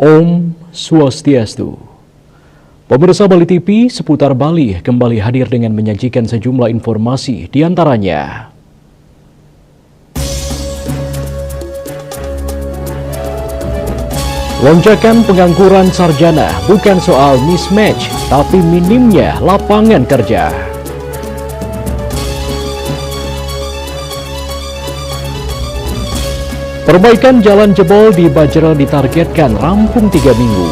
Om Swastiastu. Pemirsa Bali TV seputar Bali kembali hadir dengan menyajikan sejumlah informasi di antaranya. Lonjakan pengangguran sarjana bukan soal mismatch, tapi minimnya lapangan kerja. Perbaikan jalan jebol di Bajra ditargetkan rampung 3 minggu.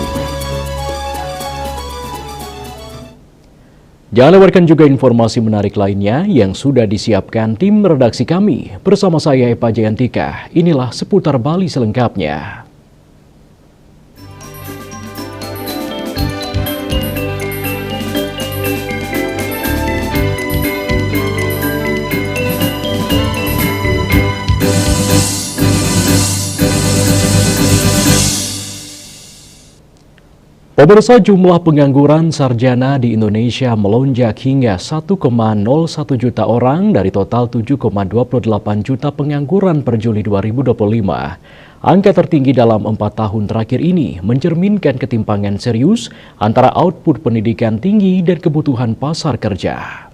Jangan lewatkan juga informasi menarik lainnya yang sudah disiapkan tim redaksi kami. Bersama saya Epa Jayantika, inilah seputar Bali selengkapnya. Pemirsa, jumlah pengangguran sarjana di Indonesia melonjak hingga 1,01 juta orang dari total 7,28 juta pengangguran per Juli 2025. Angka tertinggi dalam 4 tahun terakhir ini mencerminkan ketimpangan serius antara output pendidikan tinggi dan kebutuhan pasar kerja.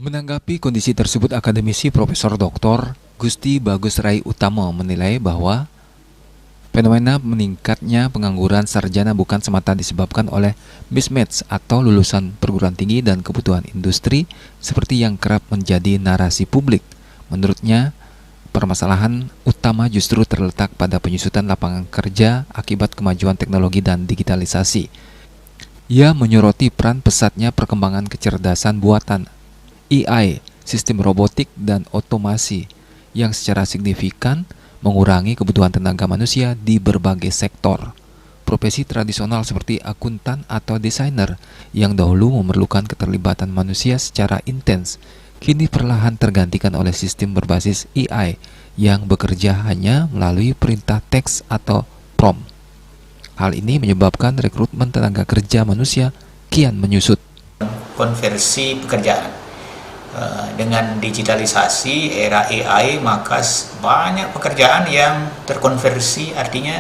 Menanggapi kondisi tersebut, akademisi Profesor Dr. Gusti Bagus Rai Utama menilai bahwa fenomena meningkatnya pengangguran sarjana bukan semata disebabkan oleh mismatch atau lulusan perguruan tinggi dan kebutuhan industri seperti yang kerap menjadi narasi publik. Menurutnya, permasalahan utama justru terletak pada penyusutan lapangan kerja akibat kemajuan teknologi dan digitalisasi. Ia menyoroti peran pesatnya perkembangan kecerdasan buatan AI, sistem robotik, dan otomasi yang secara signifikan mengurangi kebutuhan tenaga manusia di berbagai sektor. Profesi tradisional seperti akuntan atau desainer yang dahulu memerlukan keterlibatan manusia secara intens, kini perlahan tergantikan oleh sistem berbasis AI yang bekerja hanya melalui perintah teks atau prompt. Hal ini menyebabkan rekrutmen tenaga kerja manusia kian menyusut. Konversi pekerjaan. Dengan digitalisasi era AI, maka banyak pekerjaan yang terkonversi, artinya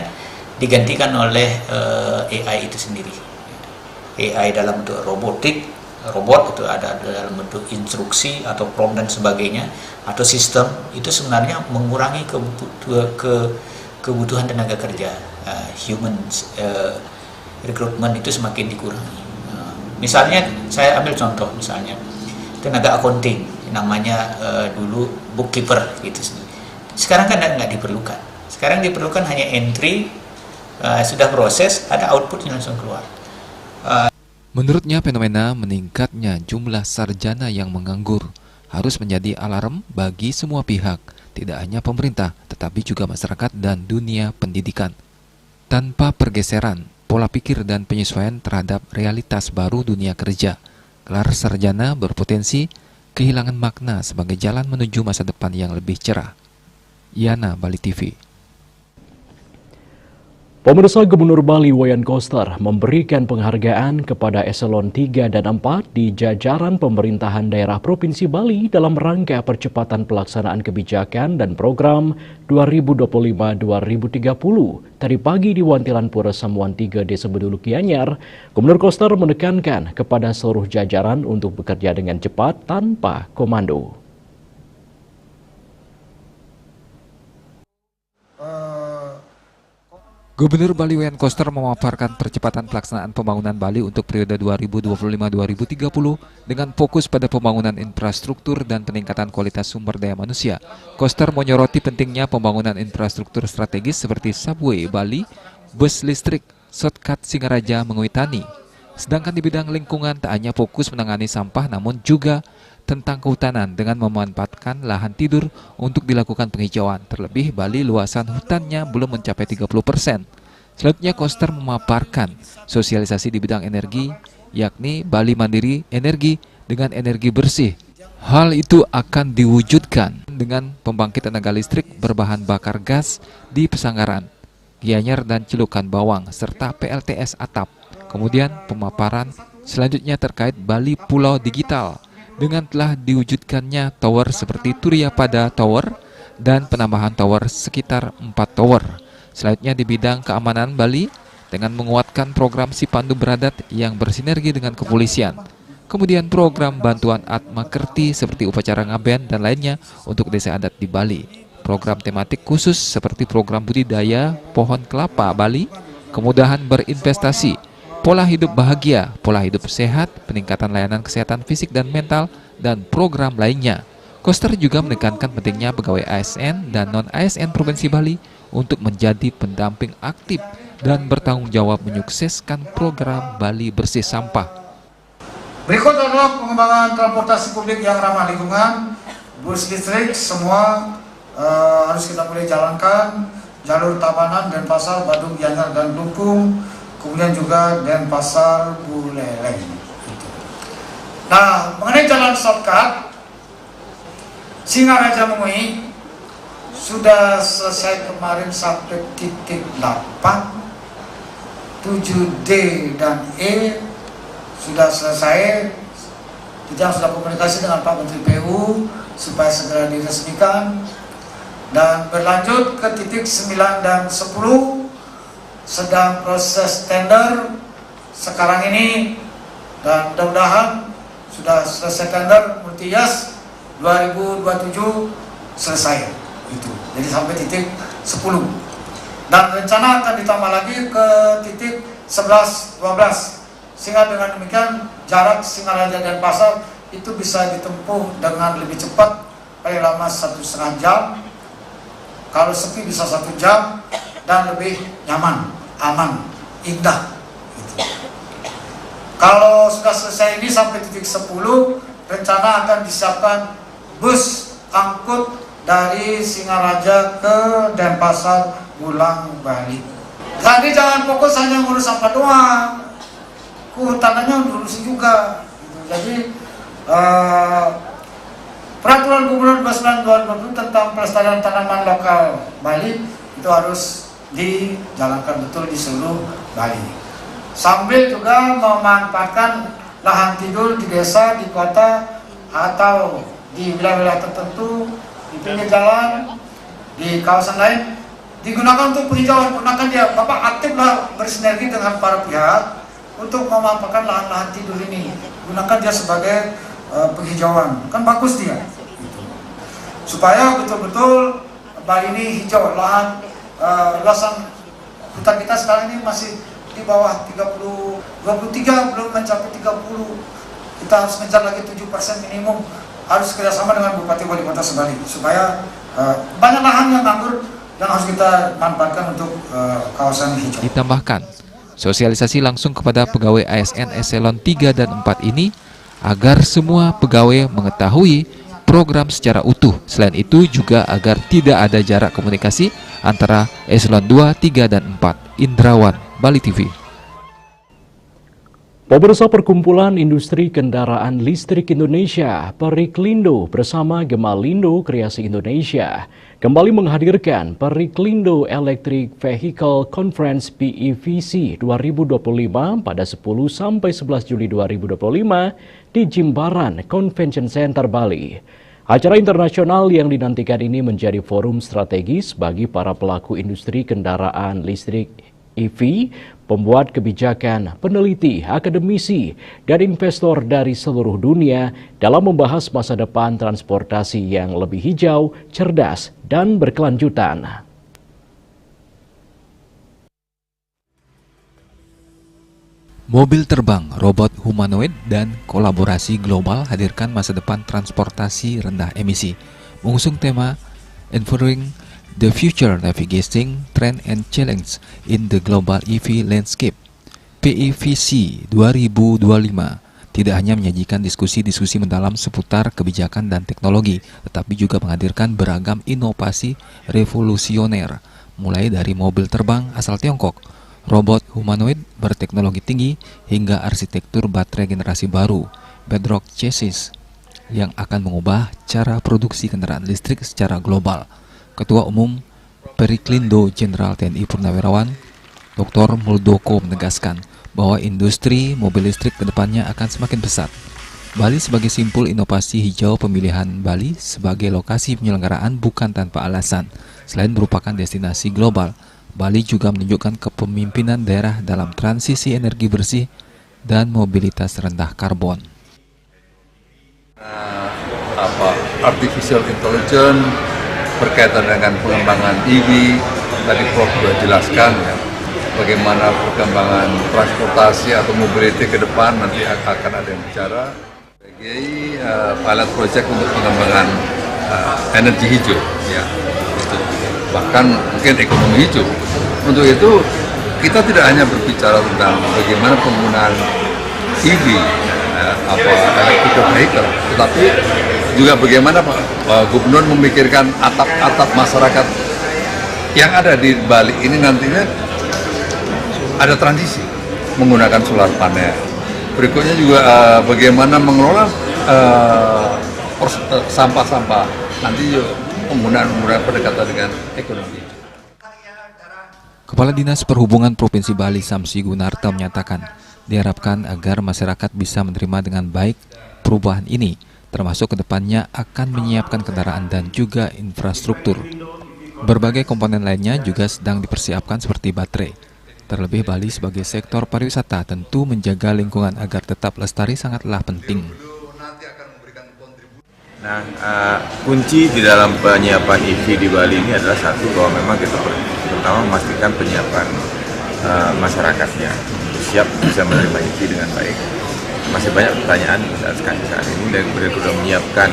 digantikan oleh AI itu sendiri. AI dalam bentuk robotik, robot itu ada dalam bentuk instruksi atau prompt dan sebagainya, atau sistem, itu sebenarnya mengurangi kebutuhan tenaga kerja. Human recruitment itu semakin dikurangi. Misalnya saya ambil contoh, misalnya tenaga accounting, namanya dulu bookkeeper gitu. Sekarang kan nggak diperlukan. Sekarang diperlukan hanya entry, sudah proses, ada output yang langsung keluar. Menurutnya, fenomena meningkatnya jumlah sarjana yang menganggur harus menjadi alarm bagi semua pihak, tidak hanya pemerintah, tetapi juga masyarakat dan dunia pendidikan. Tanpa pergeseran, pola pikir dan penyesuaian terhadap realitas baru dunia kerja, gelar sarjana berpotensi kehilangan makna sebagai jalan menuju masa depan yang lebih cerah. Yana, Bali TV. Pemirsa, Gubernur Bali Wayan Koster memberikan penghargaan kepada eselon 3 dan 4 di jajaran pemerintahan daerah Provinsi Bali dalam rangka percepatan pelaksanaan kebijakan dan program 2025-2030. Tadi pagi di Wantilan Pura Samuan 3 Desa Bedulu Gianyar, Gubernur Koster menekankan kepada seluruh jajaran untuk bekerja dengan cepat tanpa komando. Gubernur Bali Wayan Koster memaparkan percepatan pelaksanaan pembangunan Bali untuk periode 2025-2030 dengan fokus pada pembangunan infrastruktur dan peningkatan kualitas sumber daya manusia. Koster menyoroti pentingnya pembangunan infrastruktur strategis seperti subway Bali, bus listrik, shortcut Singaraja Menguitani. Sedangkan di bidang lingkungan tak hanya fokus menangani sampah namun juga tentang kehutanan dengan memanfaatkan lahan tidur untuk dilakukan penghijauan. Terlebih Bali luasan hutannya belum mencapai 30%. Selanjutnya Koster memaparkan sosialisasi di bidang energi, yakni Bali Mandiri Energi dengan energi bersih. Hal itu akan diwujudkan dengan pembangkit tenaga listrik berbahan bakar gas di Pesanggaran, Gianyar dan Cilukan Bawang, serta PLTS atap. Kemudian pemaparan selanjutnya terkait Bali Pulau Digital dengan telah diwujudkannya tower seperti Turiya Pada Tower dan penambahan tower sekitar 4 tower. Selanjutnya di bidang keamanan Bali dengan menguatkan program Sipandu Beradat yang bersinergi dengan kepolisian. Kemudian program bantuan Atma Kerti seperti upacara ngaben dan lainnya untuk desa adat di Bali. Program tematik khusus seperti program budidaya pohon kelapa Bali, kemudahan berinvestasi, pola hidup bahagia, pola hidup sehat, peningkatan layanan kesehatan fisik dan mental, dan program lainnya. Koster juga menekankan pentingnya pegawai ASN dan non-ASN Provinsi Bali untuk menjadi pendamping aktif dan bertanggung jawab menyukseskan program Bali Bersih Sampah. Berikut adalah pengembangan transportasi publik yang ramah lingkungan. Bus listrik semua harus kita mulai jalankan. Jalur Tabanan, Denpasar, Badung, Gianyar, dan Lukung. Kemudian juga Denpasar, Buleleng. Nah, mengenai jalan shortcut, Singaraja Mengui sudah selesai kemarin sampai titik 8, 7D dan E sudah selesai. Kita sudah komunikasi dengan Pak Menteri PU supaya segera diresmikan, dan berlanjut ke titik 9 dan 10 sedang proses tender sekarang ini, dan mudah-mudahan sudah selesai tender Multias 2027 selesai itu. Jadi sampai titik 10. Dan rencana akan ditambah lagi ke titik 11, 12. Sehingga dengan demikian jarak Singaraja dan Pasar itu bisa ditempuh dengan lebih cepat, paling lama 1,5 jam. Kalau sepi bisa 1 jam dan lebih nyaman, aman, indah. Gitu. Kalau sudah selesai ini sampai titik 10, rencana akan disiapkan bus angkut dari Singaraja ke Denpasar pulang balik. Jadi jangan fokus hanya ngurus sampah doang. Hutanannya diurusin juga. Jadi Peraturan Gubernur 29/2020 tentang pelestarian tanaman lokal Bali itu harus dijalankan betul di seluruh Bali. Sambil juga memanfaatkan lahan tidur di desa, di kota, atau di wilayah-wilayah tertentu, di pinggir jalan, di kawasan lain, digunakan untuk penghijauan. Gunakan dia, Bapak aktiflah bersinergi dengan para pihak untuk memanfaatkan lahan-lahan tidur ini. Gunakan dia sebagai penghijauan, kan bagus dia gitu. Supaya betul-betul Bali ini hijau. Lahan luasan hutan kita sekarang ini masih di bawah 23, belum mencapai 30. Kita harus mengejar lagi 7% minimum. Harus kerjasama dengan Bupati Wali Kota Sebali supaya banyak lahan yang nganggur yang harus kita manfaatkan untuk kawasan hijau. Ditambahkan, sosialisasi langsung kepada pegawai ASN eselon 3 dan 4 ini agar semua pegawai mengetahui program secara utuh. Selain itu juga agar tidak ada jarak komunikasi antara eselon 2, 3, dan 4. Indrawan, Bali TV. Pemirsa, Perkumpulan Industri Kendaraan Listrik Indonesia Periklindo bersama Gemalindo Kreasi Indonesia kembali menghadirkan Periklindo Electric Vehicle Conference PEVC 2025 pada 10-11 Juli 2025 di Jimbaran Convention Center Bali. Acara internasional yang dinantikan ini menjadi forum strategis bagi para pelaku industri kendaraan listrik EV, pembuat kebijakan, peneliti, akademisi, dan investor dari seluruh dunia dalam membahas masa depan transportasi yang lebih hijau, cerdas, dan berkelanjutan. Mobil terbang, robot humanoid, dan kolaborasi global hadirkan masa depan transportasi rendah emisi. Mengusung tema Empowering the Future Navigating Trend and Challenge in the Global EV Landscape, PEVC 2025 tidak hanya menyajikan diskusi-diskusi mendalam seputar kebijakan dan teknologi, tetapi juga menghadirkan beragam inovasi revolusioner, mulai dari mobil terbang asal Tiongkok, robot humanoid berteknologi tinggi, hingga arsitektur baterai generasi baru, bedrock chassis, yang akan mengubah cara produksi kendaraan listrik secara global. Ketua Umum Periklindo Jenderal TNI Purnawirawan Dr. Muldoko menegaskan bahwa industri mobil listrik kedepannya akan semakin pesat. Bali sebagai simpul inovasi hijau, pemilihan Bali sebagai lokasi penyelenggaraan bukan tanpa alasan. Selain merupakan destinasi global, Bali juga menunjukkan kepemimpinan daerah dalam transisi energi bersih dan mobilitas rendah karbon. Artificial intelligence berkaitan dengan pengembangan EV, tadi Prof juga jelaskan ya, bagaimana perkembangan transportasi atau mobility ke depan, nanti akan ada yang bicara. Sebagai pilot project untuk pengembangan energi hijau, ya, itu. Bahkan mungkin ekonomi hijau. Untuk itu kita tidak hanya berbicara tentang bagaimana penggunaan EV, electric vehicle, tetapi juga bagaimana Pak Gubernur memikirkan atap-atap masyarakat yang ada di Bali ini nantinya ada transisi menggunakan solar panel. Berikutnya juga bagaimana mengelola sampah-sampah, nanti penggunaan pendekatan dengan ekonomi. Kepala Dinas Perhubungan Provinsi Bali Samsi Gunarta menyatakan, diharapkan agar masyarakat bisa menerima dengan baik perubahan ini, termasuk kedepannya akan menyiapkan kendaraan dan juga infrastruktur. Berbagai komponen lainnya juga sedang dipersiapkan seperti baterai. Terlebih Bali sebagai sektor pariwisata tentu menjaga lingkungan agar tetap lestari sangatlah penting. Nah, kunci di dalam penyiapan EV di Bali ini adalah satu, bahwa memang kita pertama memastikan penyiapan masyarakatnya siap bisa menerima EV dengan baik. Masih banyak pertanyaan saat ini, dan kemudian sudah menyiapkan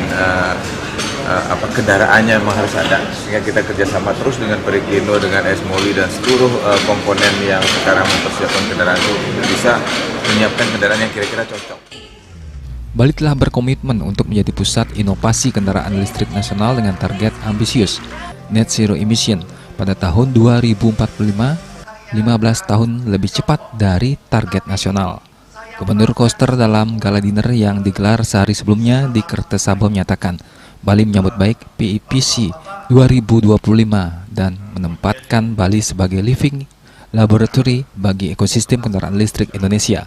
kendaraannya memang harus ada, sehingga kita kerjasama terus dengan Perikindo, dengan Esmoli dan seluruh komponen yang sekarang mempersiapkan kendaraan itu untuk bisa menyiapkan kendaraan yang kira-kira cocok. Bali telah berkomitmen untuk menjadi pusat inovasi kendaraan listrik nasional dengan target ambisius net zero emission pada tahun 2045, 15 tahun lebih cepat dari target nasional. Gubernur Koster dalam gala dinner yang digelar sehari sebelumnya di Kertesabo menyatakan Bali menyambut baik PIPC 2025 dan menempatkan Bali sebagai living laboratory bagi ekosistem kendaraan listrik Indonesia.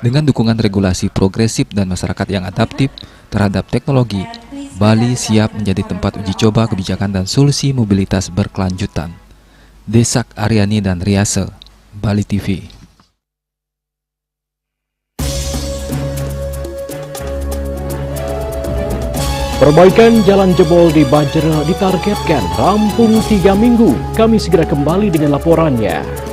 Dengan dukungan regulasi progresif dan masyarakat yang adaptif terhadap teknologi, Bali siap menjadi tempat uji coba kebijakan dan solusi mobilitas berkelanjutan. Desak Aryani dan Riase, Bali TV. Perbaikan jalan jebol di Banjar ditargetkan rampung 3 minggu. Kami segera kembali dengan laporannya.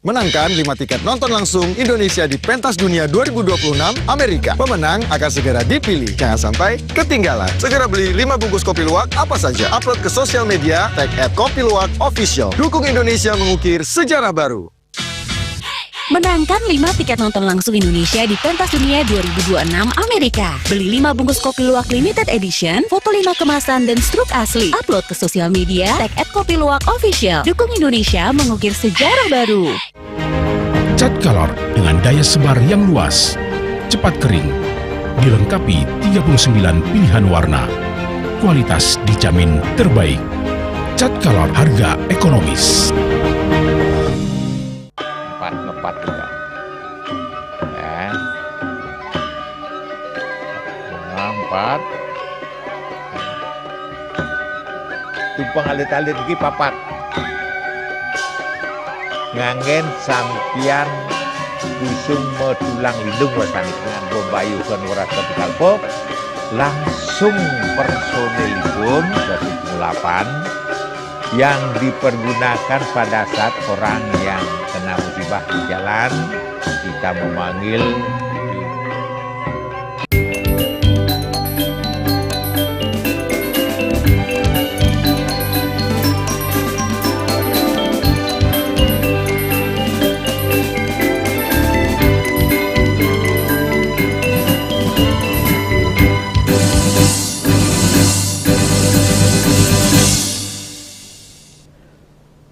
Menangkan 5 tiket nonton langsung Indonesia di Pentas Dunia 2026 Amerika. Pemenang akan segera dipilih. Jangan sampai ketinggalan. Segera beli 5 bungkus kopi luwak apa saja. Upload ke sosial media, tag @kopiluwakofficial. Dukung Indonesia mengukir sejarah baru. Menangkan 5 tiket nonton langsung Indonesia di Pentas Dunia 2026 Amerika. Beli 5 bungkus kopi luwak limited edition, foto 5 kemasan dan struk asli. Upload ke sosial media, tag @kopiluwakofficial. Dukung Indonesia mengukir sejarah baru. Cat Color dengan daya sebar yang luas, cepat kering, dilengkapi 39 pilihan warna. Kualitas dijamin terbaik. Cat Color harga ekonomis. Ngepat juga ya, bunga 4 tumpang alit-alit lagi papat ngangen sampian busung metulang lindung wasani dengan bombayu sonora tropical pop langsung personelipun dari 8 yang dipergunakan pada saat orang yang kena musibah di jalan, kita memanggil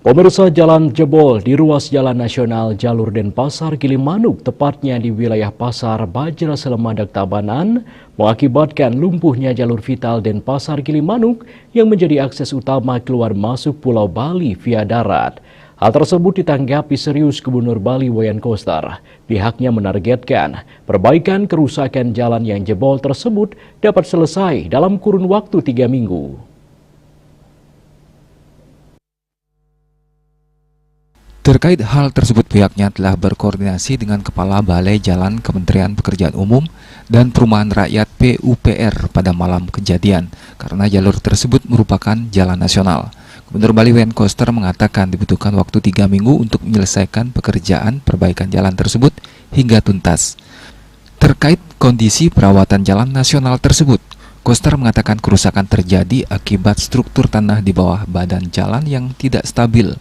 Pemirsa, jalan jebol di ruas Jalan Nasional Jalur Denpasar Gilimanuk, tepatnya di wilayah Pasar Bajra Selemandak Tabanan, mengakibatkan lumpuhnya jalur vital Denpasar Gilimanuk yang menjadi akses utama keluar masuk Pulau Bali via darat. Hal tersebut ditanggapi serius Gubernur Bali Wayan Koster. Pihaknya menargetkan perbaikan kerusakan jalan yang jebol tersebut dapat selesai dalam kurun waktu 3 minggu. Terkait hal tersebut, pihaknya telah berkoordinasi dengan Kepala Balai Jalan Kementerian Pekerjaan Umum dan Perumahan Rakyat PUPR pada malam kejadian, karena jalur tersebut merupakan jalan nasional. Gubernur Bali Wayan Koster mengatakan dibutuhkan waktu 3 minggu untuk menyelesaikan pekerjaan perbaikan jalan tersebut hingga tuntas. Terkait kondisi perawatan jalan nasional tersebut, Koster mengatakan kerusakan terjadi akibat struktur tanah di bawah badan jalan yang tidak stabil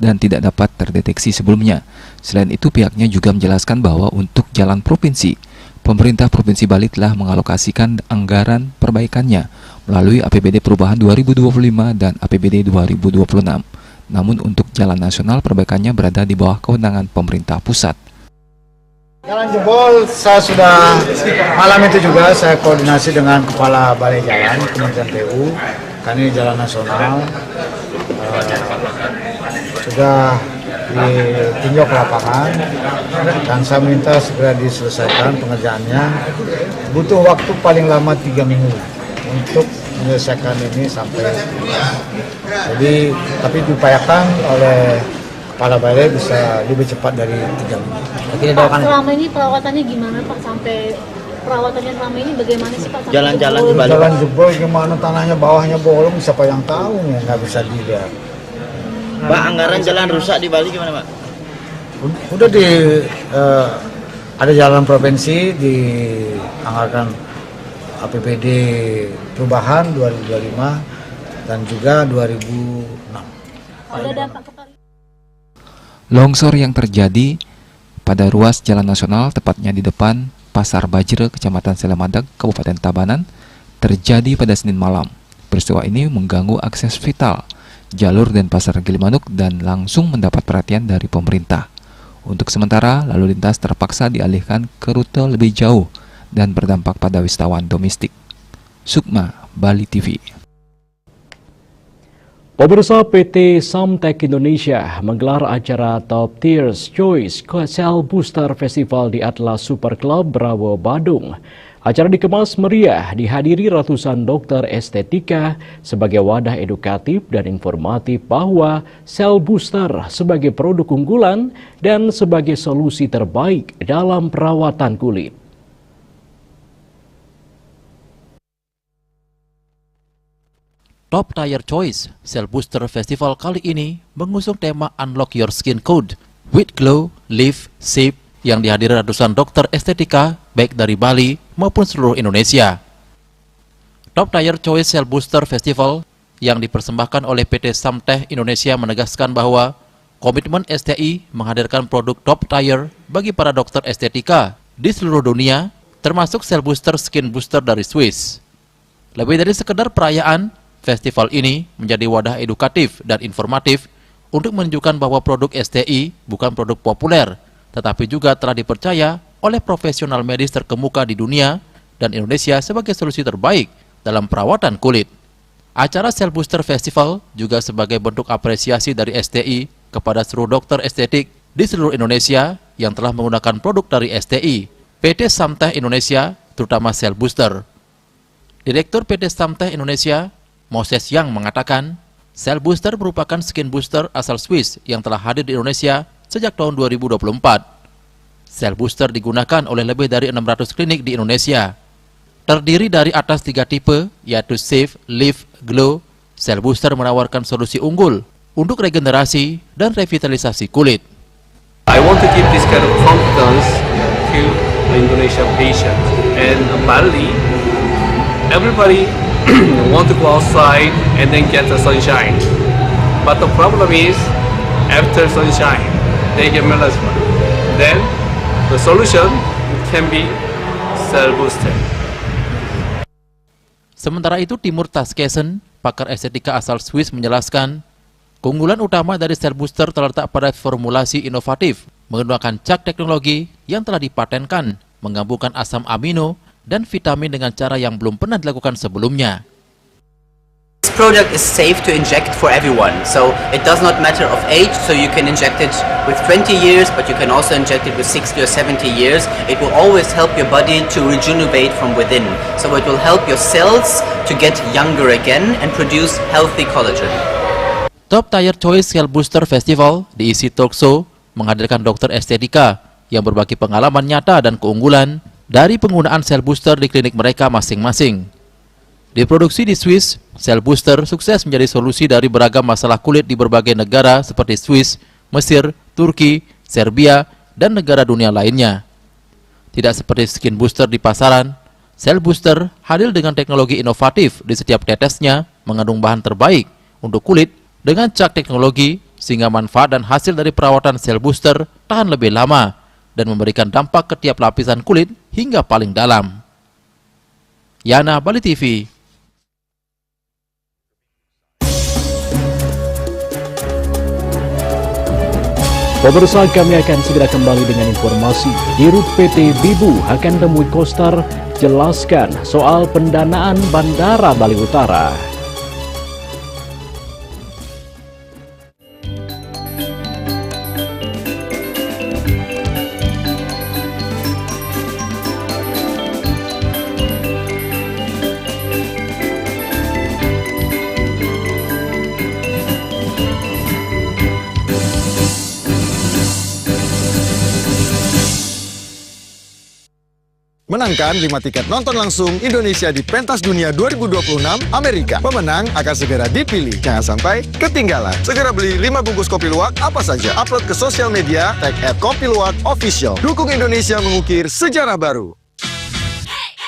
dan tidak dapat terdeteksi sebelumnya. Selain itu, pihaknya juga menjelaskan bahwa untuk jalan provinsi, pemerintah Provinsi Bali telah mengalokasikan anggaran perbaikannya melalui APBD Perubahan 2025 dan APBD 2026. Namun untuk jalan nasional, perbaikannya berada di bawah kewenangan pemerintah pusat. Jalan jebol, saya sudah malam itu juga saya koordinasi dengan Kepala Balai Jalan Kementerian PU, karena ini jalan nasional. Sudah ditinjau ke lapangan dan saya minta segera diselesaikan pengerjaannya. Butuh waktu paling lama 3 minggu untuk menyelesaikan ini sampai. Jadi tapi diupayakan oleh Kepala Balai bisa lebih cepat dari 3 minggu. Pak, selama ini perawatannya gimana Pak? Sampai perawatannya selama ini bagaimana sih Pak? Jalan-jalan di Bali. Jalan jebol gimana, tanahnya bawahnya bolong, siapa yang tahu ya, nggak bisa dilihat. Pak, anggaran jalan rusak di Bali gimana Pak? Udah ada jalan provinsi dianggarkan APBD perubahan 2025 dan juga 2006. Ada dampak ke Longsor yang terjadi pada ruas jalan nasional tepatnya di depan Pasar Bajra, Kecamatan Selemandak, Kabupaten Tabanan, terjadi pada Senin malam. Peristiwa ini mengganggu akses vital jalur Denpasar Gilimanuk dan langsung mendapat perhatian dari pemerintah. Untuk sementara, lalu lintas terpaksa dialihkan ke rute lebih jauh dan berdampak pada wisatawan domestik. Sukma, Bali TV. Pemirsa, PT Samtek Indonesia menggelar acara Top Tiers Choice Cell Booster Festival di Atlas Super Club Bravo, Badung. Acara dikemas meriah, dihadiri ratusan dokter estetika sebagai wadah edukatif dan informatif bahwa sel booster sebagai produk unggulan dan sebagai solusi terbaik dalam perawatan kulit. Top Tier Choice Cell Booster Festival kali ini mengusung tema Unlock Your Skin Code with Glow, Live, Shape yang dihadiri ratusan dokter estetika baik dari Bali maupun seluruh Indonesia. Top Tier Choice Cell Booster Festival yang dipersembahkan oleh PT Samtek Indonesia menegaskan bahwa komitmen STI menghadirkan produk top tier bagi para dokter estetika di seluruh dunia, termasuk sel booster skin booster dari Swiss. Lebih dari sekedar perayaan, festival ini menjadi wadah edukatif dan informatif untuk menunjukkan bahwa produk STI bukan produk populer, tetapi juga telah dipercaya oleh profesional medis terkemuka di dunia dan Indonesia sebagai solusi terbaik dalam perawatan kulit. Acara Cell Booster Festival juga sebagai bentuk apresiasi dari STI kepada seluruh dokter estetik di seluruh Indonesia yang telah menggunakan produk dari STI, PT Samtek Indonesia, terutama Cell Booster. Direktur PT Samtek Indonesia, Moses Yang mengatakan, Cell Booster merupakan skin booster asal Swiss yang telah hadir di Indonesia sejak tahun 2024. Cell Booster digunakan oleh lebih dari 600 klinik di Indonesia. Terdiri dari atas 3 tipe, yaitu Safe, Live, Glow. Cell Booster menawarkan solusi unggul untuk regenerasi dan revitalisasi kulit. I want to give this kind of confidence to the Indonesian patient. And Bali, everybody want to go outside and then get the sunshine. But the problem is, after sunshine, they get melasma. Then the solution can be Cell Booster. Sementara itu, Timur Taskesen, pakar estetika asal Swiss menjelaskan, Keunggulan utama dari sel booster terletak pada formulasi inovatif, menggunakan cak teknologi yang telah dipatenkan, menggabungkan asam amino dan vitamin dengan cara yang belum pernah dilakukan sebelumnya. This product is safe to inject for everyone, so it does not matter of age, so you can inject it with 20 years, but you can also inject it with 60 or 70 years. It will always help your body to rejuvenate from within, so it will help your cells to get younger again and produce healthy collagen. Top Tier Choice Cell Booster Festival diisi talk show menghadirkan dokter estetika yang berbagi pengalaman nyata dan keunggulan dari penggunaan sel booster di klinik mereka masing-masing. Diproduksi di Swiss, sel booster sukses menjadi solusi dari beragam masalah kulit di berbagai negara seperti Swiss, Mesir, Turki, Serbia, dan negara dunia lainnya. Tidak seperti skin booster di pasaran, sel booster hadir dengan teknologi inovatif di setiap tetesnya mengandung bahan terbaik untuk kulit dengan cak teknologi sehingga manfaat dan hasil dari perawatan sel booster tahan lebih lama dan memberikan dampak ke tiap lapisan kulit hingga paling dalam. Yana, Bali TV. Pemirsa, kami akan segera kembali dengan informasi. Dirut PT Bibu akan temui Koster jelaskan soal pendanaan Bandara Bali Utara. Menangkan 5 tiket nonton langsung Indonesia di Pentas Dunia 2026 Amerika. Pemenang akan segera dipilih. Jangan sampai ketinggalan. Segera beli 5 bungkus kopi luwak apa saja. Upload ke sosial media, tag @kopiluwakofficial. Dukung Indonesia mengukir sejarah baru.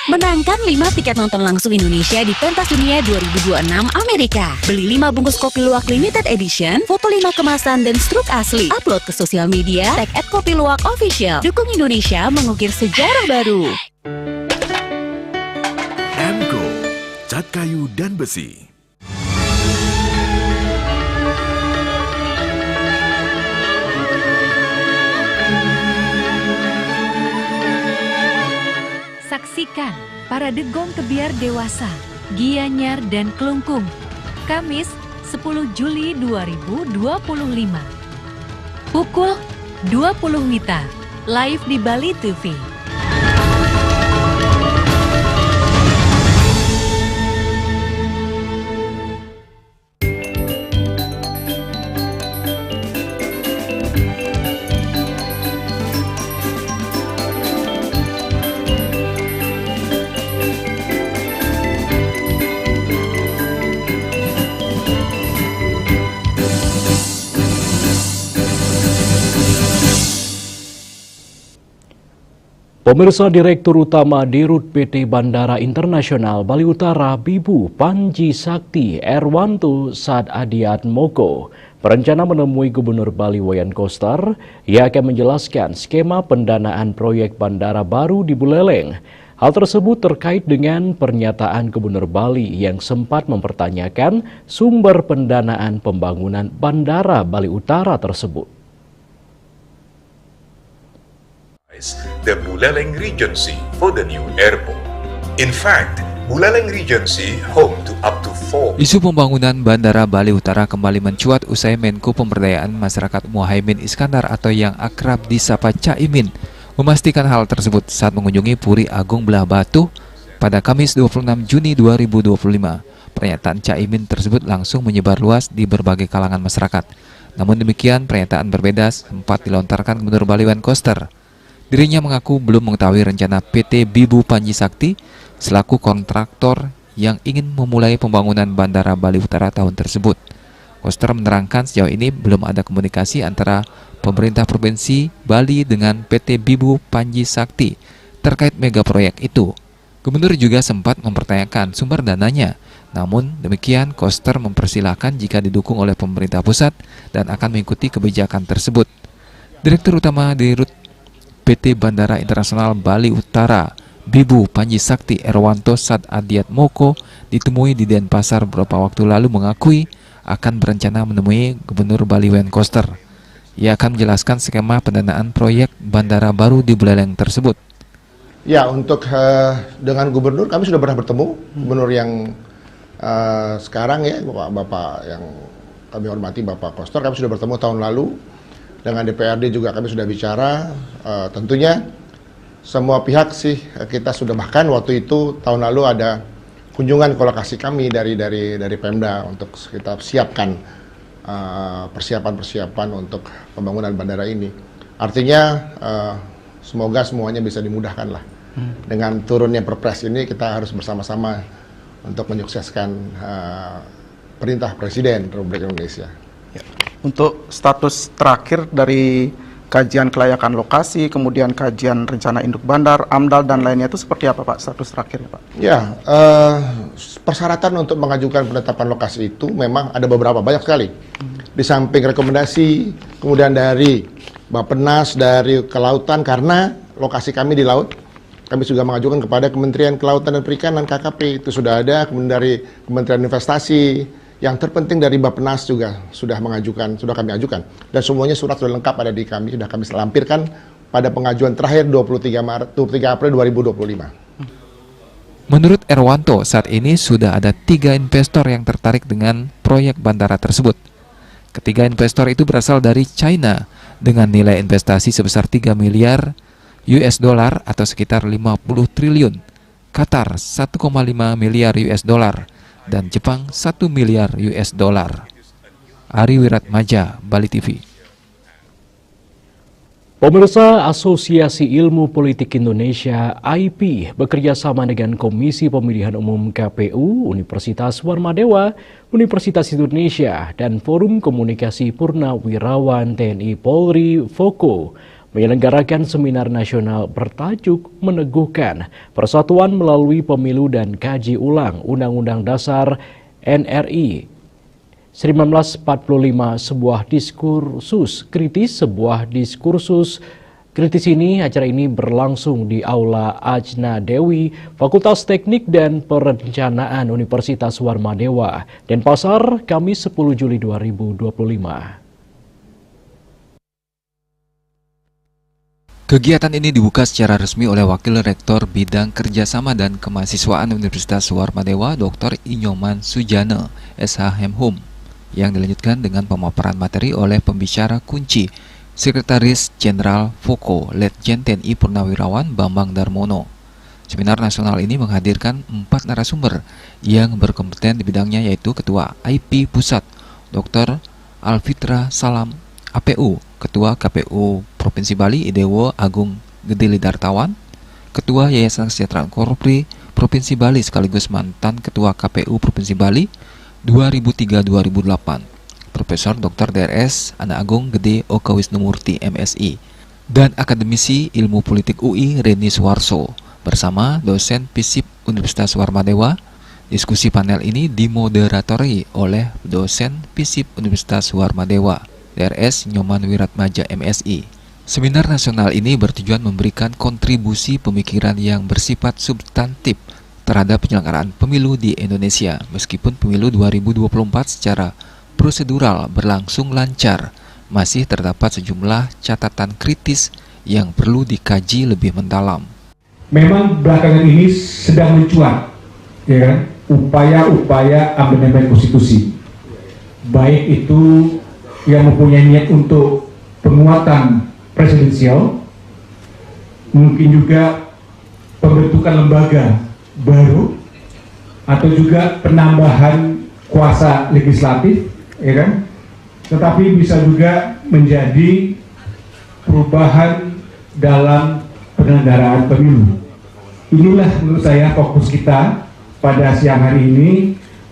Menangkan 5 tiket nonton langsung Indonesia di Pentas Dunia 2026 Amerika. Beli 5 bungkus kopi luwak limited edition, foto 5 kemasan dan struk asli. Upload ke sosial media, tag @kopiluwakofficial. Dukung Indonesia mengukir sejarah baru. Emco, cat kayu dan besi. Saksikan Parade Gong Kebiar Dewasa, Gianyar dan Kelungkung, Kamis 10 Juli 2025. Pukul 20 WITA, live di Bali TV. Pemirsa, Direktur Utama Dirut PT Bandara Internasional Bali Utara Bibu Panji Sakti Erwanto Sadadiatmoko berencana menemui Gubernur Bali Wayan Koster yang akan menjelaskan skema pendanaan proyek bandara baru di Buleleng. Hal tersebut terkait dengan pernyataan Gubernur Bali yang sempat mempertanyakan sumber pendanaan pembangunan Bandara Bali Utara tersebut. The Buleleng Regency for the new airport. In fact, Buleleng Regency home to up to 4. Isu pembangunan Bandara Bali Utara kembali mencuat usai Menko Pemberdayaan Masyarakat Muhaimin Iskandar atau yang akrab disapa Caimin memastikan hal tersebut saat mengunjungi Puri Agung Belah Batu pada Kamis 26 Juni 2025. Pernyataan Caimin tersebut langsung menyebar luas di berbagai kalangan masyarakat. Namun demikian, pernyataan berbeda sempat dilontarkan Gubernur Bali Wayan Koster. Dirinya mengaku belum mengetahui rencana PT Bibu Panji Sakti selaku kontraktor yang ingin memulai pembangunan Bandara Bali Utara tahun tersebut. Koster menerangkan sejauh ini belum ada komunikasi antara pemerintah Provinsi Bali dengan PT Bibu Panji Sakti terkait mega proyek itu. Gubernur juga sempat mempertanyakan sumber dananya. Namun demikian, Koster mempersilahkan jika didukung oleh pemerintah pusat dan akan mengikuti kebijakan tersebut. Direktur Utama Dirut PT Bandara Internasional Bali Utara Bibu Panji Sakti Erwanto Sadadiatmoko ditemui di Denpasar beberapa waktu lalu mengakui akan berencana menemui Gubernur Bali Wayan Koster. Ia akan menjelaskan skema pendanaan proyek bandara baru di Buleleng tersebut. Ya, untuk dengan gubernur kami sudah pernah bertemu, gubernur yang sekarang ya, Bapak yang kami hormati, Bapak Koster, kami sudah bertemu tahun lalu. Dengan DPRD juga kami sudah bicara, tentunya semua pihak sih kita sudah, bahkan waktu itu tahun lalu ada kunjungan ke lokasi kami dari Pemda untuk kita siapkan persiapan untuk pembangunan bandara ini. Artinya semoga semuanya bisa dimudahkan lah. Dengan turunnya Perpres ini kita harus bersama-sama untuk menyukseskan perintah Presiden Republik Indonesia. Untuk status terakhir dari kajian kelayakan lokasi, kemudian kajian rencana induk bandar, AMDAL dan lainnya itu seperti apa Pak status terakhirnya Pak? Ya, persyaratan untuk mengajukan penetapan lokasi itu memang ada beberapa, banyak sekali. Di samping rekomendasi, kemudian dari Bappenas, dari Kelautan, karena lokasi kami di laut, kami juga mengajukan kepada Kementerian Kelautan dan Perikanan, KKP, itu sudah ada, kemudian dari Kementerian Investasi, yang terpenting dari Bappenas juga sudah kami ajukan. Dan semuanya surat sudah lengkap ada di kami, sudah kami lampirkan pada pengajuan terakhir 23 April 2025. Menurut Erwanto, saat ini sudah ada 3 investor yang tertarik dengan proyek bandara tersebut. Ketiga investor itu berasal dari China dengan nilai investasi sebesar 3 miliar US dollar atau sekitar 50 triliun, Qatar 1,5 miliar US dollar, dan Jepang 1 miliar US dollar. Ari Wiratmaja, Bali TV. Pemirsa, Asosiasi Ilmu Politik Indonesia (AIPI) bekerja sama dengan Komisi Pemilihan Umum KPU, Universitas Warmadewa, Universitas Indonesia, dan Forum Komunikasi Purnawirawan TNI Polri (FOKO) menyelenggarakan seminar nasional bertajuk Meneguhkan Persatuan Melalui Pemilu dan Kaji Ulang Undang-Undang Dasar NRI 1945, sebuah diskursus kritis ini. Acara ini berlangsung di Aula Ajna Dewi, Fakultas Teknik dan Perencanaan Universitas Warmadewa, Denpasar, Kamis 10 Juli 2025. Kegiatan ini dibuka secara resmi oleh Wakil Rektor Bidang Kerjasama dan Kemahasiswaan Universitas Warmadewa, Dr. Inyoman Sujana, SH.Hum, yang dilanjutkan dengan pemaparan materi oleh pembicara kunci, Sekretaris Jenderal FOKO, Letjen TNI Purnawirawan Bambang Darmono. Seminar nasional ini menghadirkan 4 narasumber yang berkompeten di bidangnya, yaitu Ketua AIPI Pusat, Dr. Alfitra Salam, APU, Ketua KPU Provinsi Bali Idewo Agung Gede Lidartawan, Ketua Yayasan Kesejahteraan Korupri Provinsi Bali sekaligus mantan Ketua KPU Provinsi Bali 2003-2008, Profesor Dr. DRS Ana Agung Gede Oka Wisnumurti MSI, dan Akademisi Ilmu Politik UI Reni Suwarso bersama dosen FISIP Universitas Warmadewa. Diskusi panel ini dimoderatori oleh dosen FISIP Universitas Warmadewa, DRS Nyoman Wiratmaja MSI. Seminar nasional ini bertujuan memberikan kontribusi pemikiran yang bersifat substantif terhadap penyelenggaraan pemilu di Indonesia. Meskipun pemilu 2024 secara prosedural berlangsung lancar, masih terdapat sejumlah catatan kritis yang perlu dikaji lebih mendalam. Memang belakangan ini sedang mencuat, ya kan, upaya-upaya amandemen konstitusi, baik itu yang mempunyai niat untuk penguatan presidensial, mungkin juga pembentukan lembaga baru, atau juga penambahan kuasa legislatif, ya kan? Tetapi bisa juga menjadi perubahan dalam penyelenggaraan pemilu. Inilah menurut saya fokus kita pada siang hari ini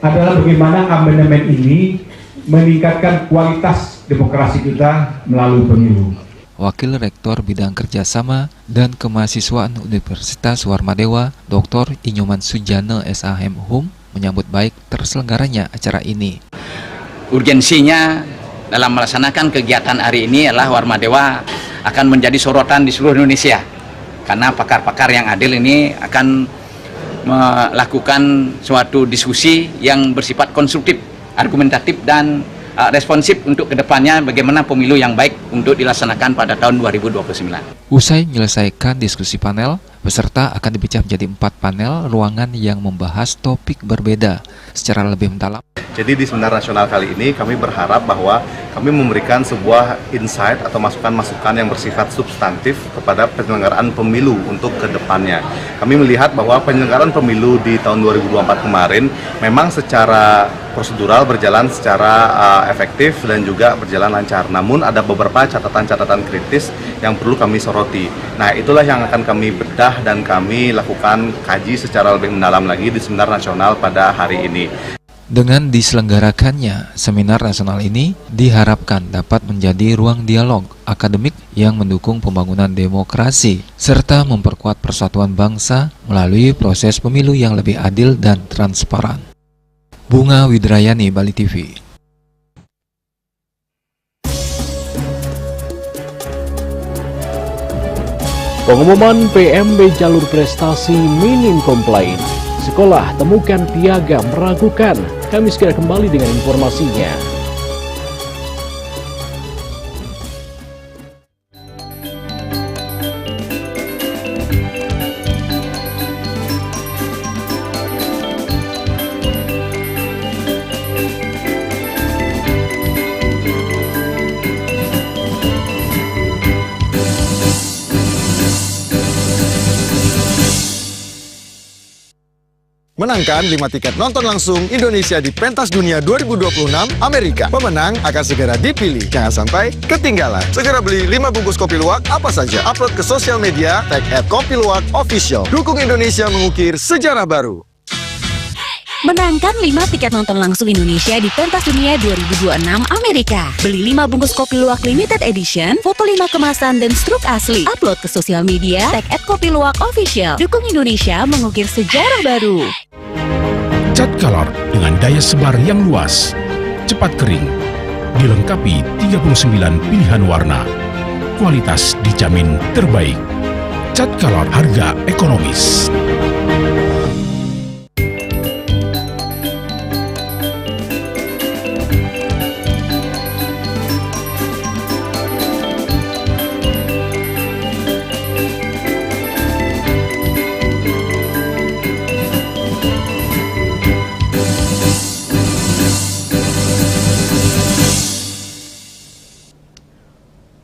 adalah bagaimana amandemen ini meningkatkan kualitas demokrasi kita melalui pemilu. Wakil Rektor Bidang Kerjasama dan Kemahasiswaan Universitas Warmadewa, Dr. Inyoman Sujana SH.Hum, menyambut baik terselenggaranya acara ini. Urgensinya dalam melaksanakan kegiatan hari ini adalah Warmadewa akan menjadi sorotan di seluruh Indonesia, karena pakar-pakar yang adil ini akan melakukan suatu diskusi yang bersifat konstruktif argumentatif dan responsif untuk kedepannya bagaimana pemilu yang baik untuk dilaksanakan pada tahun 2029. Usai menyelesaikan diskusi panel, peserta akan dipecah menjadi 4 panel ruangan yang membahas topik berbeda secara lebih mendalam. Jadi di Seminar Nasional kali ini kami berharap bahwa kami memberikan sebuah insight atau masukan-masukan yang bersifat substantif kepada penyelenggaraan pemilu untuk kedepannya. Kami melihat bahwa penyelenggaraan pemilu di tahun 2024 kemarin memang secara prosedural berjalan secara efektif dan juga berjalan lancar. Namun ada beberapa catatan-catatan kritis yang perlu kami soroti. Nah, itulah yang akan kami bedah dan kami lakukan kaji secara lebih mendalam lagi di Seminar Nasional pada hari ini. Dengan diselenggarakannya seminar nasional ini diharapkan dapat menjadi ruang dialog akademik yang mendukung pembangunan demokrasi serta memperkuat persatuan bangsa melalui proses pemilu yang lebih adil dan transparan. Bunga Widrayani, Bali TV. Pengumuman PMB jalur prestasi minim komplain. Sekolah temukan piagam meragukan. Kami segera kembali dengan informasinya. Menangkan 5 tiket nonton langsung Indonesia di Pentas Dunia 2026 Amerika. Pemenang akan segera dipilih. Jangan sampai ketinggalan. Segera beli 5 bungkus kopi luwak apa saja. Upload ke sosial media, tag @kopiluwak_official. Dukung Indonesia mengukir sejarah baru. Menangkan 5 tiket nonton langsung Indonesia di Pentas Dunia 2026 Amerika. Beli 5 bungkus kopi luwak limited edition, foto 5 kemasan dan struk asli. Upload ke sosial media, tag @kopiluwak_official. Dukung Indonesia mengukir sejarah baru. Cat color dengan daya sebar yang luas, cepat kering, dilengkapi 39 pilihan warna. Kualitas dijamin terbaik. Cat color harga ekonomis.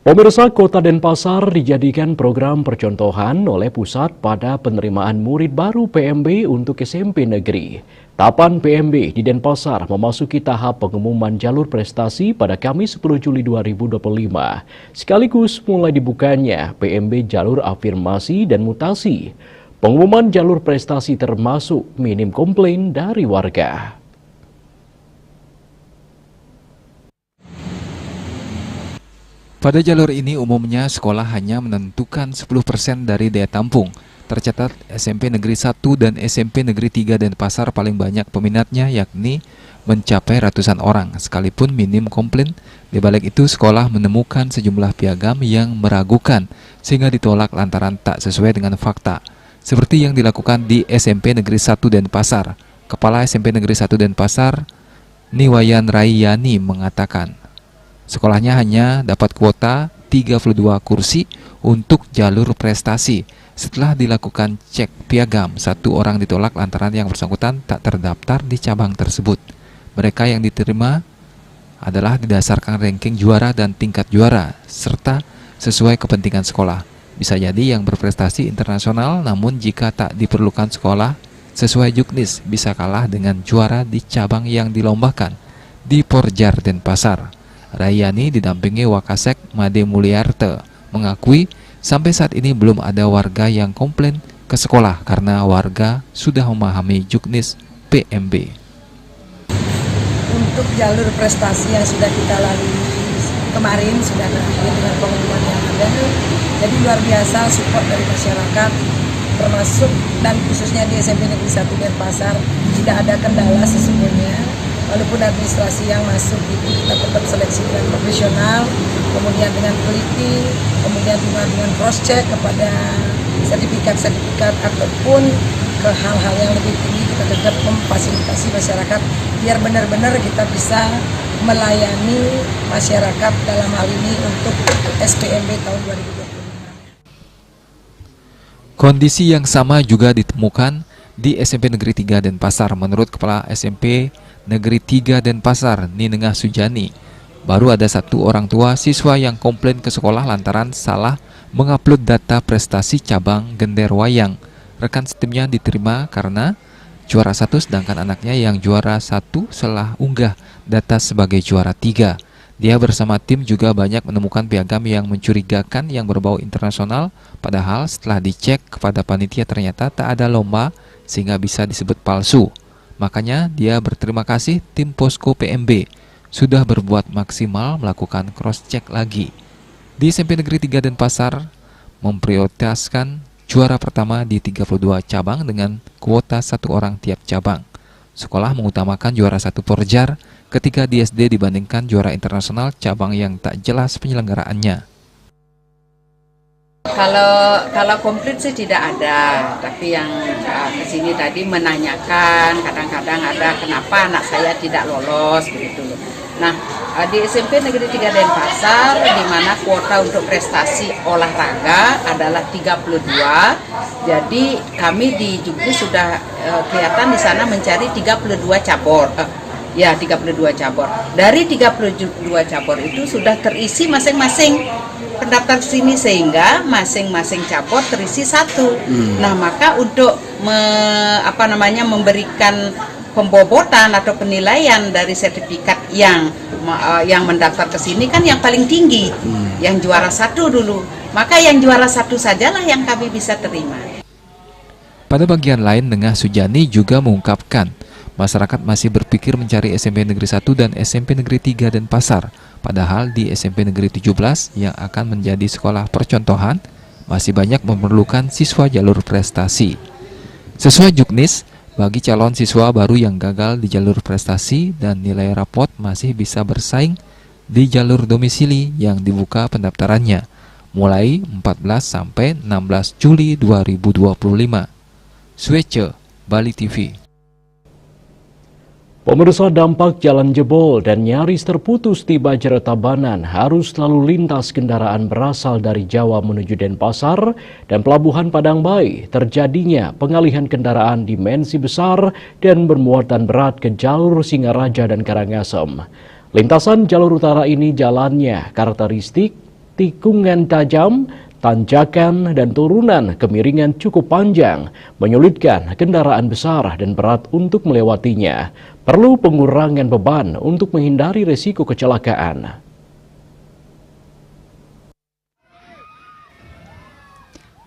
Pemirsa, Kota Denpasar dijadikan program percontohan oleh pusat pada penerimaan murid baru PMB untuk SMP negeri. Tahapan PMB di Denpasar memasuki tahap pengumuman jalur prestasi pada Kamis 10 Juli 2025. Sekaligus mulai dibukanya PMB jalur afirmasi dan mutasi. Pengumuman jalur prestasi termasuk minim komplain dari warga. Pada jalur ini umumnya sekolah hanya menentukan 10% dari daya tampung. Tercatat SMP Negeri 1 dan SMP Negeri 3 Denpasar paling banyak peminatnya yakni mencapai ratusan orang. Sekalipun minim komplain, di balik itu sekolah menemukan sejumlah piagam yang meragukan sehingga ditolak lantaran tak sesuai dengan fakta. Seperti yang dilakukan di SMP Negeri 1 Denpasar. Kepala SMP Negeri 1 Denpasar, Niwayan Raiyani mengatakan, sekolahnya hanya dapat kuota 32 kursi untuk jalur prestasi. Setelah dilakukan cek piagam, 1 orang ditolak lantaran yang bersangkutan tak terdaftar di cabang tersebut. Mereka yang diterima adalah didasarkan ranking juara dan tingkat juara, serta sesuai kepentingan sekolah. Bisa jadi yang berprestasi internasional, namun jika tak diperlukan sekolah sesuai juknis, bisa kalah dengan juara di cabang yang dilombakan di Porjar Denpasar. Raiyani didampingi Wakasek Made Mulyarte mengakui sampai saat ini belum ada warga yang komplain ke sekolah karena warga sudah memahami juknis PMB. Untuk jalur prestasi yang sudah kita lalui kemarin sudah terakhir dengan pengumuman yang ada, jadi luar biasa support dari masyarakat termasuk dan khususnya di SMP Negeri 1 Denpasar tidak ada kendala sesungguhnya. Walaupun administrasi yang masuk itu kita tetap seleksi dengan profesional, kemudian dengan teliti, kemudian juga dengan cross check kepada sertifikat ataupun ke hal-hal yang lebih tinggi kita tetap memfasilitasi masyarakat biar benar-benar kita bisa melayani masyarakat dalam hal ini untuk SPMB tahun 2025. Kondisi yang sama juga ditemukan di SMP Negeri 3 Denpasar. Menurut Kepala SMP Negeri 3 Denpasar, Ninengah Sujani, baru ada satu orang tua siswa yang komplain ke sekolah lantaran salah mengupload data prestasi cabang gender wayang. Rekan setimnya diterima karena juara 1, sedangkan anaknya yang juara 1 salah unggah data sebagai juara 3. Dia bersama tim juga banyak menemukan piagam yang mencurigakan yang berbau internasional, padahal setelah dicek kepada panitia ternyata tak ada lomba sehingga bisa disebut palsu. Makanya dia berterima kasih tim Posko PMB sudah berbuat maksimal melakukan cross-check lagi. Di SMP Negeri 3 Denpasar memprioritaskan juara pertama di 32 cabang dengan kuota 1 orang tiap cabang. Sekolah mengutamakan juara 1 Porjar ketika di SD dibandingkan juara internasional cabang yang tak jelas penyelenggaraannya. Kalau komplit sih tidak ada, tapi yang kesini tadi menanyakan, kadang-kadang ada kenapa anak saya tidak lolos begitu. Nah, di SMP Negeri 3 Denpasar, di mana kuota untuk prestasi olahraga adalah 32, jadi kami di Jogja sudah kelihatan di sana mencari 32 cabur. Ya, 32 cabur. Dari 32 cabur itu sudah terisi masing-masing pendaftar sini, sehingga masing-masing cabur terisi 1. Nah, maka untuk memberikan pembobotan atau penilaian dari sertifikat yang mendaftar ke sini kan yang paling tinggi, yang juara 1 dulu. Maka yang juara 1 sajalah yang kami bisa terima. Pada bagian lain, Nengah Sujani juga mengungkapkan masyarakat masih berpikir mencari SMP Negeri 1 dan SMP Negeri 3 Denpasar, padahal di SMP Negeri 17 yang akan menjadi sekolah percontohan masih banyak memerlukan siswa jalur prestasi. Sesuai Juknis, bagi calon siswa baru yang gagal di jalur prestasi dan nilai rapot masih bisa bersaing di jalur domisili yang dibuka pendaftarannya mulai 14 sampai 16 Juli 2025. Swece, Bali TV. Pemirsa, dampak jalan jebol dan nyaris terputus di Banjar Tabanan harus lalu lintas kendaraan berasal dari Jawa menuju Denpasar dan Pelabuhan Padang Bayi. Terjadinya pengalihan kendaraan dimensi besar dan bermuatan berat ke jalur Singaraja dan Karangasem. Lintasan jalur utara ini jalannya karakteristik tikungan tajam, tanjakan dan turunan kemiringan cukup panjang, menyulitkan kendaraan besar dan berat untuk melewatinya. Perlu pengurangan beban untuk menghindari risiko kecelakaan.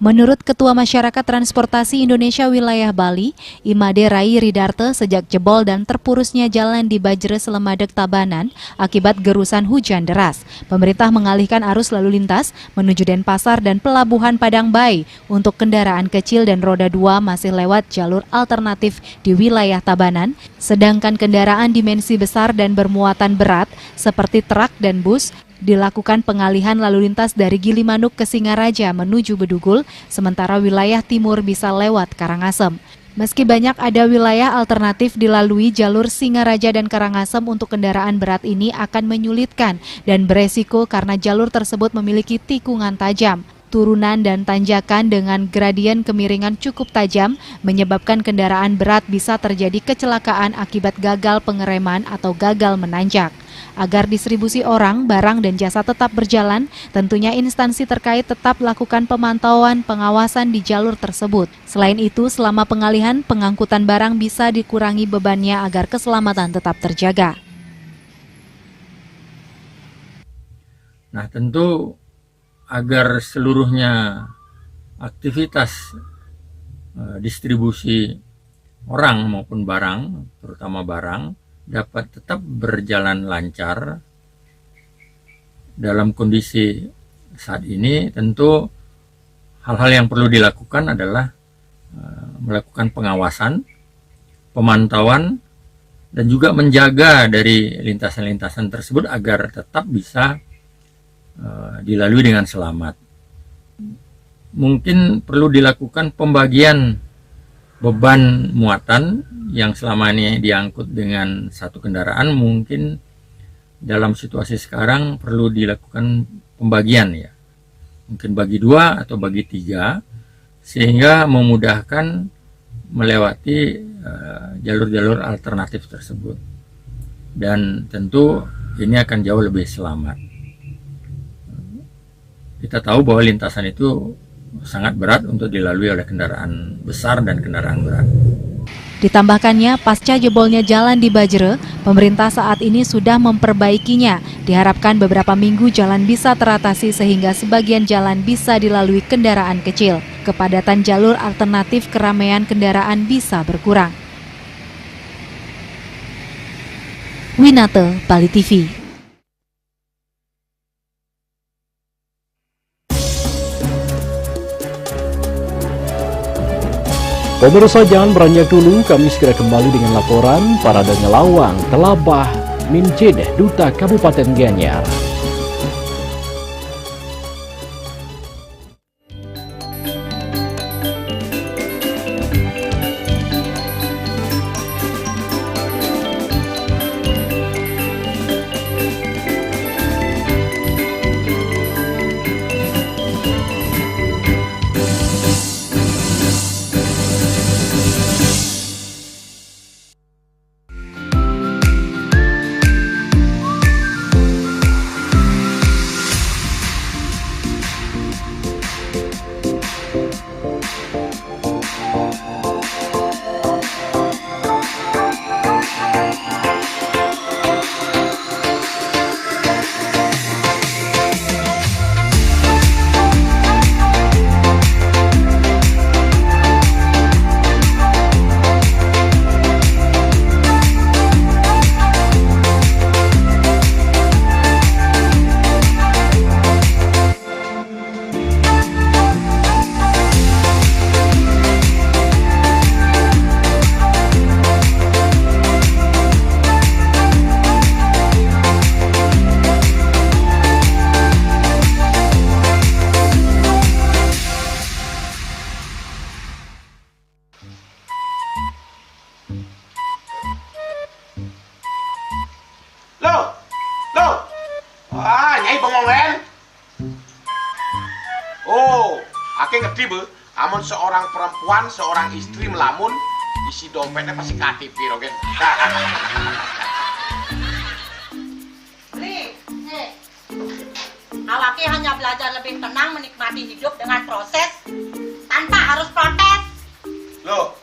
Menurut Ketua Masyarakat Transportasi Indonesia Wilayah Bali, Imade Rai Ridarte, sejak jebol dan terpurusnya jalan di Bajre Selemadeg Tabanan akibat gerusan hujan deras, pemerintah mengalihkan arus lalu lintas menuju Denpasar dan Pelabuhan Padang Bayi untuk kendaraan kecil dan roda 2 masih lewat jalur alternatif di wilayah Tabanan, sedangkan kendaraan dimensi besar dan bermuatan berat seperti truk dan bus dilakukan pengalihan lalu lintas dari Gilimanuk ke Singaraja menuju Bedugul, sementara wilayah timur bisa lewat Karangasem. Meski banyak ada wilayah alternatif dilalui, jalur Singaraja dan Karangasem untuk kendaraan berat ini akan menyulitkan dan beresiko karena jalur tersebut memiliki tikungan tajam, turunan dan tanjakan dengan gradien kemiringan cukup tajam, menyebabkan kendaraan berat bisa terjadi kecelakaan akibat gagal pengereman atau gagal menanjak. Agar distribusi orang, barang, dan jasa tetap berjalan, tentunya instansi terkait tetap lakukan pemantauan pengawasan di jalur tersebut. Selain itu, selama pengalihan, pengangkutan barang bisa dikurangi bebannya agar keselamatan tetap terjaga. Nah, tentu agar seluruhnya aktivitas distribusi orang maupun barang, terutama barang, dapat tetap berjalan lancar dalam kondisi saat ini, tentu hal-hal yang perlu dilakukan adalah melakukan pengawasan, pemantauan, dan juga menjaga dari lintasan-lintasan tersebut agar tetap bisa dilalui dengan selamat. Mungkin perlu dilakukan pembagian beban muatan yang selama ini diangkut dengan satu kendaraan mungkin dalam situasi sekarang perlu dilakukan pembagian ya. Mungkin bagi 2 atau bagi 3 sehingga memudahkan melewati jalur-jalur alternatif tersebut. Dan tentu ini akan jauh lebih selamat. Kita tahu bahwa lintasan itu sangat berat untuk dilalui oleh kendaraan besar dan kendaraan berat. Ditambahkannya, pasca jebolnya jalan di Bajre, pemerintah saat ini sudah memperbaikinya. Diharapkan beberapa minggu jalan bisa teratasi sehingga sebagian jalan bisa dilalui kendaraan kecil. Kepadatan jalur alternatif keramaian kendaraan bisa berkurang. Winate, Bali TV. Pemirsa, jangan beranjak dulu, kami segera kembali dengan laporan Parade Ngelawang Telabah Mincid, Duta Kabupaten Gianyar. Nyai pengongen. Oh, ake ngerti be. Amun seorang perempuan, seorang istri melamun, isi dompetnya pasti KTP, Rogen. Nih, awake hanya belajar lebih tenang menikmati hidup dengan proses tanpa harus protes. Loh,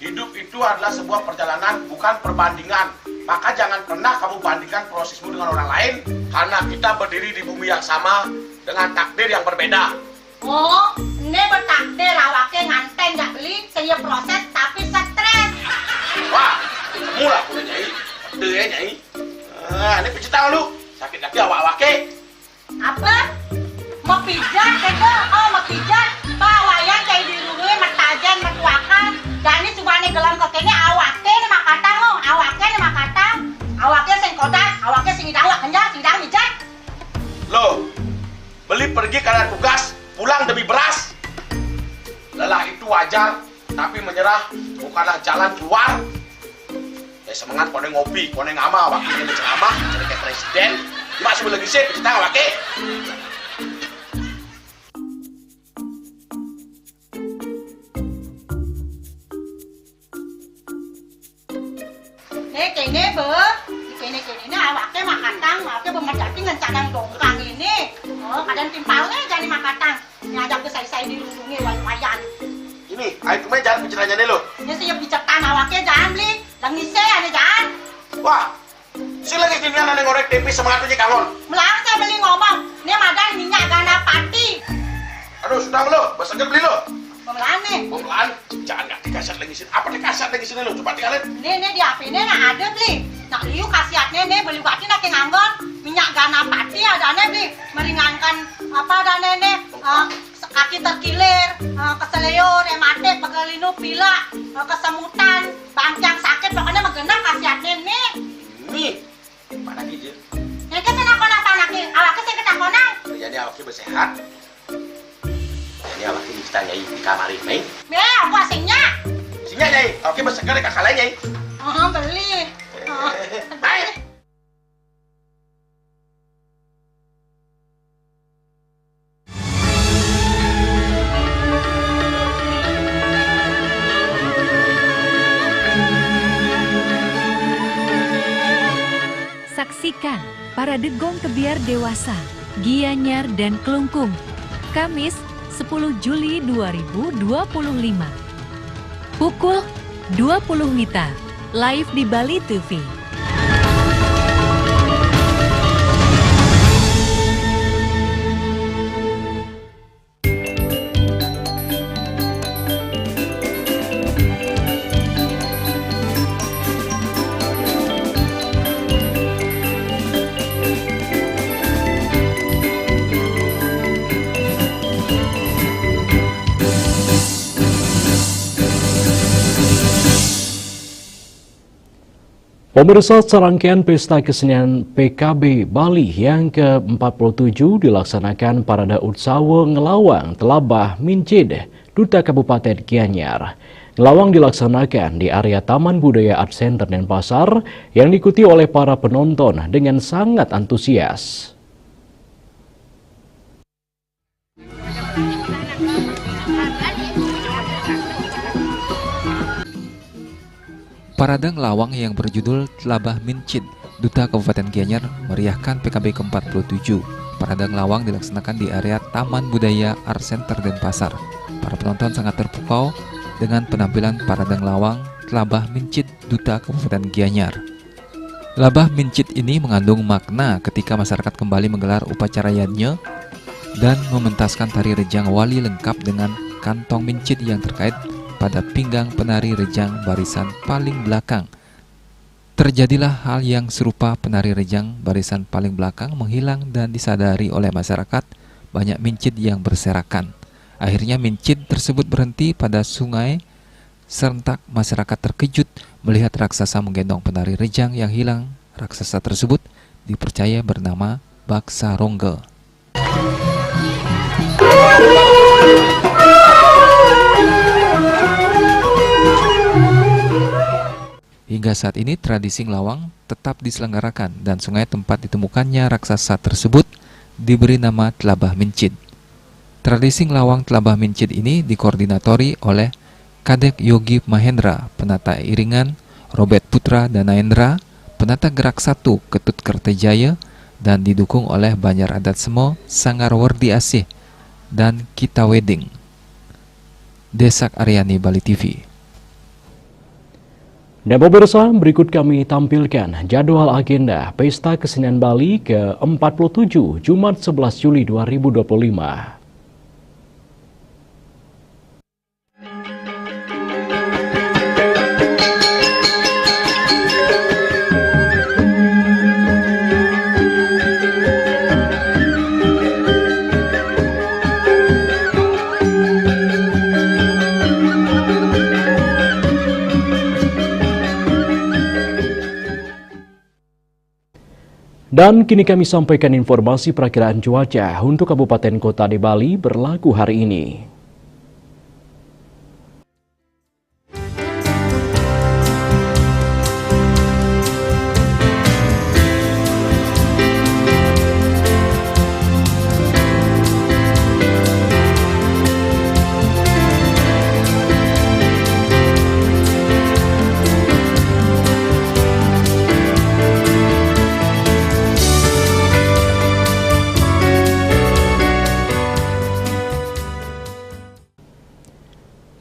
hidup itu adalah sebuah perjalanan, bukan perbandingan. Maka jangan pernah kamu bandingkan prosesmu dengan orang lain, karena kita berdiri di bumi yang sama dengan takdir yang berbeda. Oh, ini bertakdir awake nganten gak beli, saya proses tapi stres. Wah, mulai udah Nyai, pede ya Nyai. Ini pijit tangan lu, sakit lagi awak-awake. Apa? Mau pijat keke? Oh, mau pijat. Bawayan kayak dirungi, metajan, metuakan. Jadi subane gelam kekenya awake nih makatang lo, awake nih makatang. Awake sing kodak, awake sing idawak kenjang, sing idang mijat. Loh, beli pergi karena tugas, pulang demi beras. Lelah itu wajar, tapi menyerah bukanlah jalan keluar. Semangat kone ngopi, kone ngama, wakilnya ceramah, jadi kayak presiden. Masih boleh lagi sih, kita ngawake. Kene be, kene awake makatang, awake bermedati ngan cadang dongkang ini. Oh, kadang timpalnya jadi makatang. Ngajak ke saya dilindungi wayan. Ini, ayo kemana jangan bicaranya nih lo. Ini siap bicarkan awake jangan beli, lagi saya ada jangan. Wah, si lagi gini ane ngorek TV semangatnya kangon. Melang saya beli ngomong, ini madan minyak gana pati. Aduh, sudah lo, besoknya beli lo. Pemelan nih. Pemelan, jangan nggak dikasat lagi sini. Apa dikasat lagi sini lo? Coba tinggalin. Ini di HP ini nak ada beli. Nak liu khasiatnya nih beli waktu nak nganggon minyak gana pati ada nih beli meringankan apa ada nih kaki terkilir, keseleyor, ematik, pegelinu, pilak, kesemutan, bangkang sakit pokoknya menggenang khasiatnya nih. Nih, mana gitu? Yang kesana konang panaki, awaknya sih ketang konang. Jadi awaknya bersehat. Ini awaknya kita nyai di kamar ini. Apa asingnya? Iya, Nyai. Oke, berseger ke kalian, Nyai. Beli. Baik. Saksikan Parade Gong Kebiar Dewasa, Gianyar dan Kelungkung, Kamis 10 Juli 2025. Pukul 20 WITA, live di Bali TV. Pemirsa, serangkaian pesta kesenian PKB Bali yang ke-47 dilaksanakan Parade Utsawa Ngelawang Telabah Mincid, Duta Kabupaten Gianyar. Ngelawang dilaksanakan di area Taman Budaya Art Center Denpasar yang diikuti oleh para penonton dengan sangat antusias. Parade Ngelawang yang berjudul Telabah Mincid, Duta Kabupaten Gianyar meriahkan PKB ke-47. Parade Ngelawang dilaksanakan di area Taman Budaya Art Center Denpasar. Para penonton sangat terpukau dengan penampilan Parade Ngelawang Telabah Mincid, Duta Kabupaten Gianyar. Telabah Mincid ini mengandung makna ketika masyarakat kembali menggelar upacara yadnya dan mementaskan tari rejang wali lengkap dengan kantong mincid yang terkait pada pinggang penari rejang barisan paling belakang. Terjadilah hal yang serupa, penari rejang barisan paling belakang menghilang dan disadari oleh masyarakat banyak mincid yang berserakan. Akhirnya mincid tersebut berhenti pada sungai. Serentak masyarakat terkejut melihat raksasa menggendong penari rejang yang hilang. Raksasa tersebut dipercaya bernama Baksa Rongga. Hingga saat ini tradisi ngelawang tetap diselenggarakan dan sungai tempat ditemukannya raksasa tersebut diberi nama Telabah Mincid. Tradisi ngelawang Telabah Mincid ini dikoordinatori oleh Kadek Yogi Mahendra, penata iringan Robert Putra Danaendra, penata gerak 1 Ketut Kertajaya, dan didukung oleh Banjar Adat Semo, Sanggar Wardi Asih, dan Kita Wedding. Desak Aryani, Bali TV. Dan pemirsa, berikut kami tampilkan jadwal agenda Pesta Kesenian Bali ke-47 Jumat 11 Juli 2025. Dan kini kami sampaikan informasi perakiraan cuaca untuk kabupaten kota di Bali berlaku hari ini.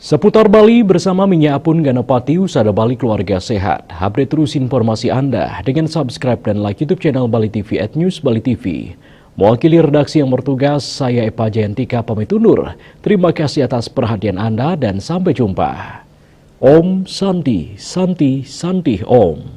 Seputar Bali bersama Minyak Apun Ganapati, Usada Bali Keluarga Sehat. Update terus informasi Anda dengan subscribe dan like YouTube channel Bali TV @News Bali TV. Mewakili redaksi yang bertugas, saya Epa Jayantika pamit undur. Terima kasih atas perhatian Anda dan sampai jumpa. Om Santi, Santi, Santi Om.